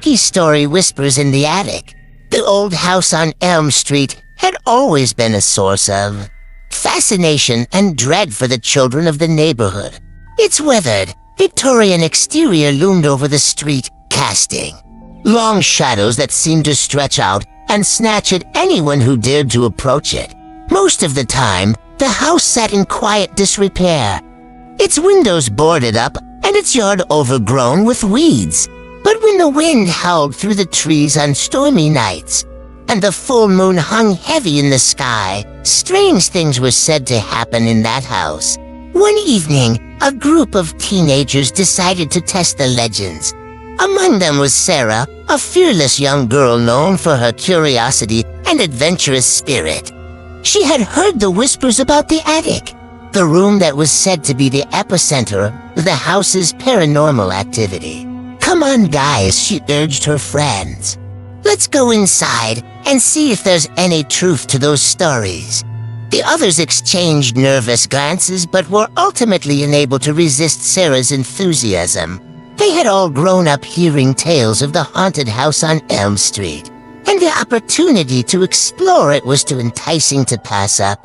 spooky story whispers in the attic. The old house on Elm Street had always been a source of fascination and dread for the children of the neighborhood. Its weathered, Victorian exterior loomed over the street, casting long shadows that seemed to stretch out and snatch at anyone who dared to approach it. Most of the time, the house sat in quiet disrepair, its windows boarded up and its yard overgrown with weeds. But when the wind howled through the trees on stormy nights, and the full moon hung heavy in the sky, strange things were said to happen in that house. One evening, a group of teenagers decided to test the legends. Among them was Sarah, a fearless young girl known for her curiosity and adventurous spirit. She had heard the whispers about the attic, the room that was said to be the epicenter of the house's paranormal activity. "Come on, guys," she urged her friends. "Let's go inside and see if there's any truth to those stories." The others exchanged nervous glances but were ultimately unable to resist Sarah's enthusiasm. They had all grown up hearing tales of the haunted house on Elm Street, and the opportunity to explore it was too enticing to pass up.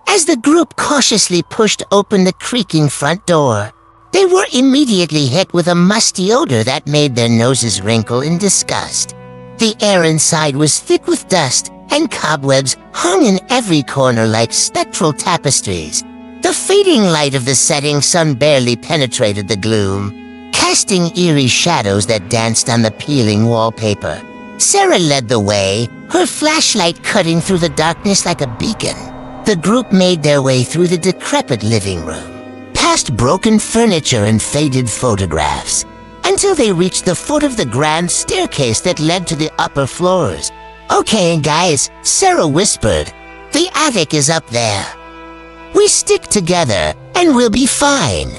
As the group cautiously pushed open the creaking front door, they were immediately hit with a musty odor that made their noses wrinkle in disgust. The air inside was thick with dust, and cobwebs hung in every corner like spectral tapestries. The fading light of the setting sun barely penetrated the gloom, casting eerie shadows that danced on the peeling wallpaper. Sarah led the way, her flashlight cutting through the darkness like a beacon. The group made their way through the decrepit living room, past broken furniture and faded photographs, until they reached the foot of the grand staircase that led to the upper floors. "Okay, guys," Sarah whispered. "The attic is up there. We stick together, and we'll be fine."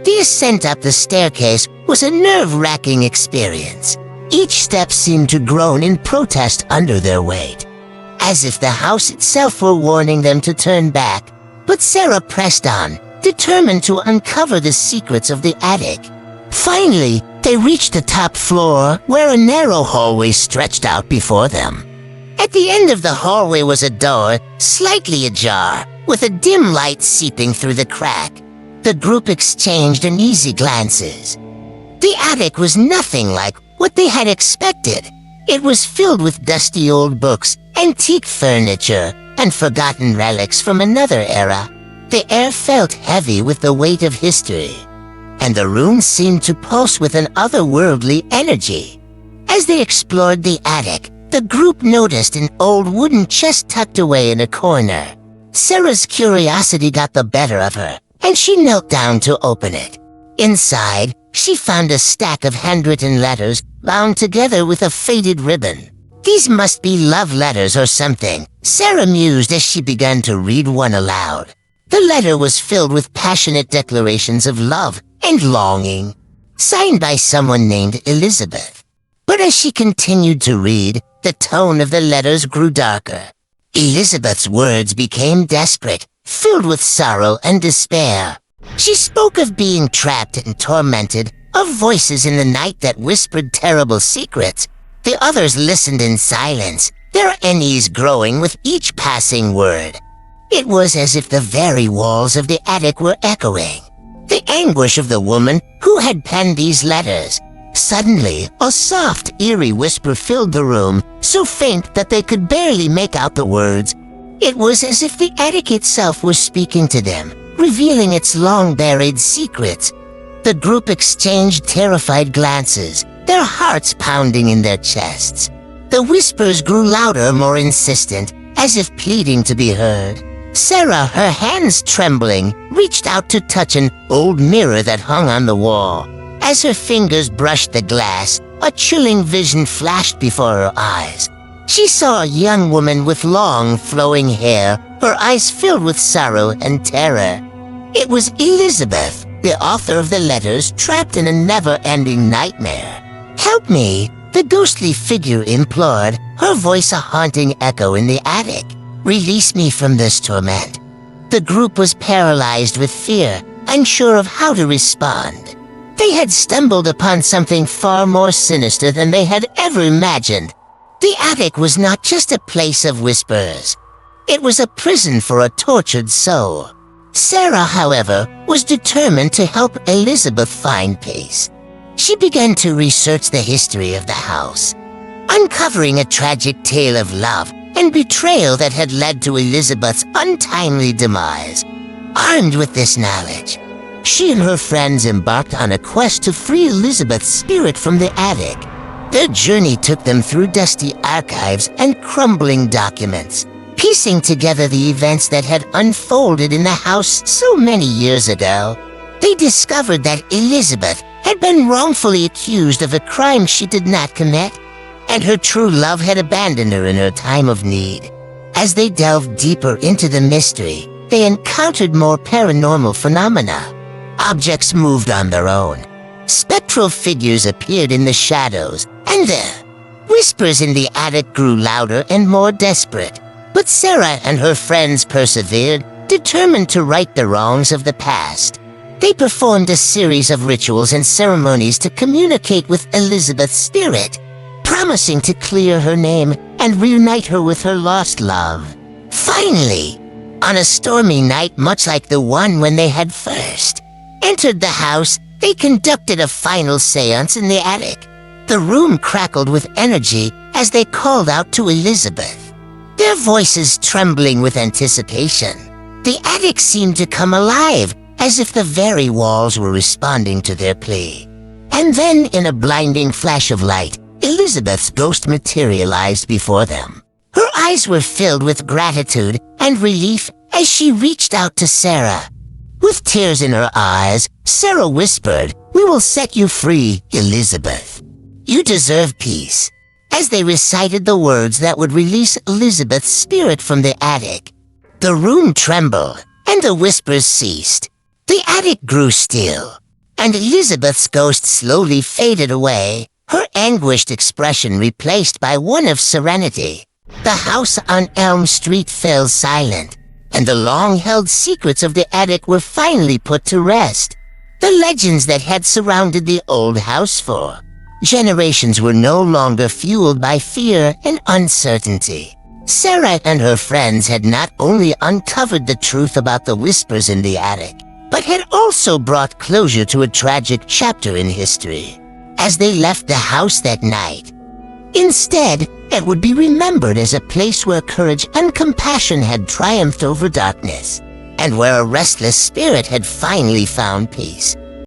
The ascent up the staircase was a nerve-wracking experience. Each step seemed to groan in protest under their weight, as if the house itself were warning them to turn back. But Sarah pressed on, determined to uncover the secrets of the attic. Finally, they reached the top floor, where a narrow hallway stretched out before them. At the end of the hallway was a door, slightly ajar, with a dim light seeping through the crack. The group exchanged uneasy glances. The attic was nothing like what they had expected. It was filled with dusty old books, antique furniture, and forgotten relics from another era. The air felt heavy with the weight of history, and the room seemed to pulse with an otherworldly energy. As they explored the attic, the group noticed an old wooden chest tucked away in a corner. Sarah's curiosity got the better of her, and she knelt down to open it. Inside, she found a stack of handwritten letters bound together with a faded ribbon. "These must be love letters or something," Sarah mused as she began to read one aloud. The letter was filled with passionate declarations of love and longing, signed by someone named Elizabeth. But as she continued to read, the tone of the letters grew darker. Elizabeth's words became desperate, filled with sorrow and despair. She spoke of being trapped and tormented, of voices in the night that whispered terrible secrets. The others listened in silence, their unease growing with each passing word. It was as if the very walls of the attic were echoing the anguish of the woman who had penned these letters. Suddenly, a soft, eerie whisper filled the room, so faint that they could barely make out the words. It was as if the attic itself was speaking to them, revealing its long-buried secrets. The group exchanged terrified glances, their hearts pounding in their chests. The whispers grew louder, more insistent, as if pleading to be heard. Sarah, her hands trembling, reached out to touch an old mirror that hung on the wall. As her fingers brushed the glass, a chilling vision flashed before her eyes. She saw a young woman with long, flowing hair, her eyes filled with sorrow and terror. It was Elizabeth, the author of the letters, trapped in a never-ending nightmare. "Help me," the ghostly figure implored, her voice a haunting echo in the attic. "Release me from this torment." The group was paralyzed with fear, unsure of how to respond. They had stumbled upon something far more sinister than they had ever imagined. The attic was not just a place of whispers. It was a prison for a tortured soul. Sarah, however, was determined to help Elizabeth find peace. She began to research the history of the house, uncovering a tragic tale of love and betrayal that had led to Elizabeth's untimely demise. Armed with this knowledge, she and her friends embarked on a quest to free Elizabeth's spirit from the attic. Their journey took them through dusty archives and crumbling documents, piecing together the events that had unfolded in the house so many years ago. They discovered that Elizabeth had been wrongfully accused of a crime she did not commit, and her true love had abandoned her in her time of need. As they delved deeper into the mystery, they encountered more paranormal phenomena. Objects moved on their own. Spectral figures appeared in the shadows, and the whispers in the attic grew louder and more desperate. But Sarah and her friends persevered, determined to right the wrongs of the past. They performed a series of rituals and ceremonies to communicate with Elizabeth's spirit, promising to clear her name and reunite her with her lost love. Finally, on a stormy night much like the one when they had first entered the house, they conducted a final seance in the attic. The room crackled with energy as they called out to Elizabeth, their voices trembling with anticipation. The attic seemed to come alive, as if the very walls were responding to their plea. And then, in a blinding flash of light, Elizabeth's ghost materialized before them. Her eyes were filled with gratitude and relief as she reached out to Sarah. With tears in her eyes, Sarah whispered, "We will set you free, Elizabeth. You deserve peace." As they recited the words that would release Elizabeth's spirit from the attic, the room trembled and the whispers ceased. The attic grew still, and Elizabeth's ghost slowly faded away, her anguished expression replaced by one of serenity. The house on Elm Street fell silent, and the long-held secrets of the attic were finally put to rest. The legends that had surrounded the old house for generations were no longer fueled by fear and uncertainty. Sarah and her friends had not only uncovered the truth about the whispers in the attic, but had also brought closure to a tragic chapter in history. As they left the house that night, instead, it would be remembered as a place where courage and compassion had triumphed over darkness, and where a restless spirit had finally found peace.